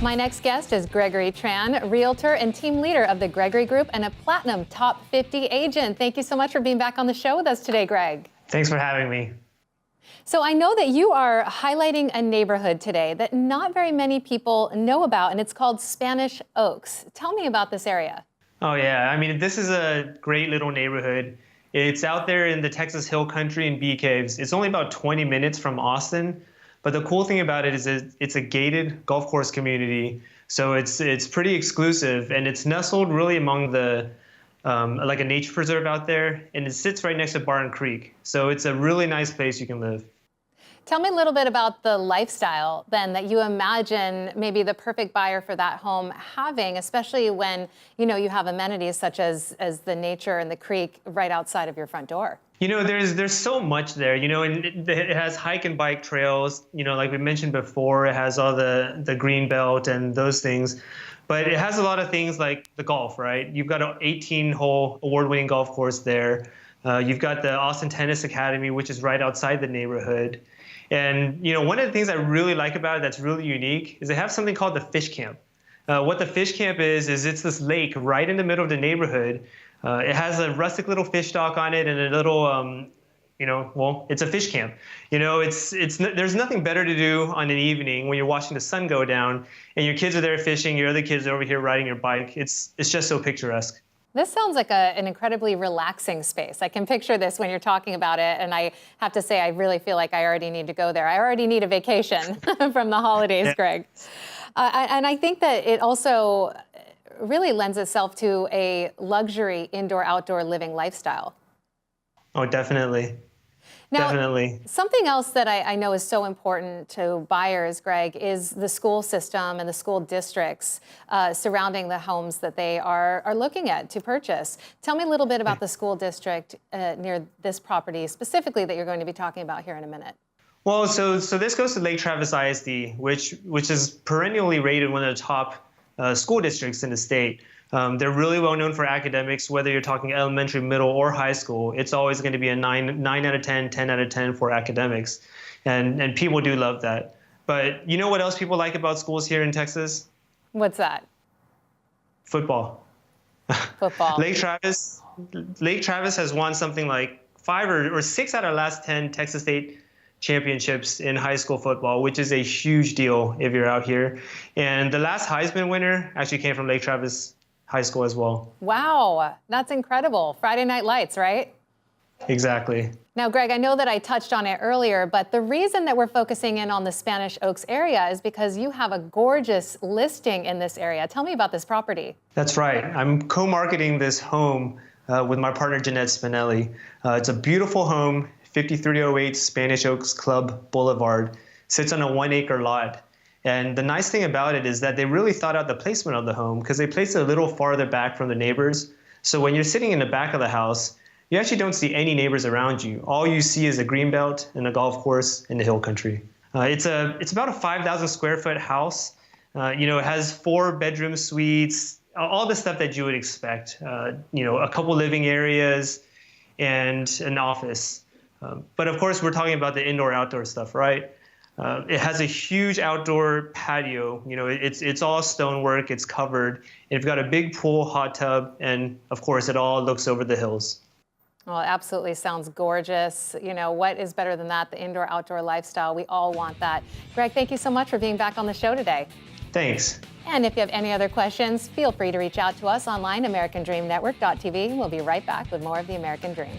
My next guest is Gregory Tran, realtor and team leader of the Gregory Group and a Platinum Top 50 agent. Thank you so much for being back on the show with us today, Greg. Thanks for having me. So I know that you are highlighting a neighborhood today that not very many people know about, and it's called Spanish Oaks. Tell me about this area. Oh yeah, I mean, this is a great little neighborhood. It's out there in the Texas Hill Country in Bee Caves. It's only about 20 minutes from Austin. But the cool thing about it is it's a gated golf course community. So it's pretty exclusive, and it's nestled really among the, like a nature preserve out there. And it sits right next to Barton Creek. So it's a really nice place you can live. Tell me a little bit about the lifestyle then that you imagine maybe the perfect buyer for that home having, especially when, you know, you have amenities such as the nature and the creek right outside of your front door. You know, there's so much there, you know, and it has hike and bike trails, you know, like we mentioned before. It has all the green belt and those things, but it has a lot of things like the golf, right? You've got an 18-hole award-winning golf course there. You've got the Austin Tennis Academy, which is right outside the neighborhood. And, you know, one of the things I really like about it that's really unique is they have something called the fish camp. What the fish camp is it's this lake right in the middle of the neighborhood. It has a rustic little fish dock on it and a little, you know, well, it's a fish camp. You know, there's nothing better to do on an evening when you're watching the sun go down and your kids are there fishing, your other kids are over here riding your bike. It's just so picturesque. This sounds like an incredibly relaxing space. I can picture this when you're talking about it, and I have to say I really feel like I already need to go there. I already need a vacation from the holidays, yeah. Greg. And I think that it also really lends itself to a luxury indoor-outdoor living lifestyle. Oh, definitely. Now, definitely. Something else that I know is so important to buyers, Greg, is the school system and the school districts surrounding the homes that they are looking at to purchase. Tell me a little bit about the school district near this property specifically that you're going to be talking about here in a minute. Well, so this goes to Lake Travis ISD, which is perennially rated one of the top school districts in the state. They're really well known for academics, whether you're talking elementary, middle, or high school. It's always going to be a 9 out of 10, 10 out of 10 for academics. And people do love that. But you know what else people like about schools here in Texas? What's that? Football. Football. Lake Travis has won something like 5 or 6 out of the last 10 Texas State championships in high school football, which is a huge deal if you're out here. And the last Heisman winner actually came from Lake Travis High School as well. Wow, that's incredible. Friday Night Lights, right? Exactly. Now, Greg, I know that I touched on it earlier, but the reason that we're focusing in on the Spanish Oaks area is because you have a gorgeous listing in this area. Tell me about this property. That's right. I'm co-marketing this home with my partner, Jeanette Spinelli. It's a beautiful home, 5308 Spanish Oaks Club Boulevard. Sits on a 1-acre lot. And the nice thing about it is that they really thought out the placement of the home because they placed it a little farther back from the neighbors. So when you're sitting in the back of the house, you actually don't see any neighbors around you. All you see is a green belt and a golf course in the hill country. It's about a 5,000 square foot house. You know, it has 4 bedroom suites, all the stuff that you would expect. You know, a couple living areas and an office. But of course, we're talking about the indoor-outdoor stuff, right? It has a huge outdoor patio. You know, it's all stonework. It's covered. You've got a big pool, hot tub, and of course, it all looks over the hills. Well, it absolutely sounds gorgeous. You know, what is better than that? The indoor-outdoor lifestyle. We all want that. Greg, thank you so much for being back on the show today. Thanks. And if you have any other questions, feel free to reach out to us online, AmericanDreamNetwork.tv. We'll be right back with more of The American Dream.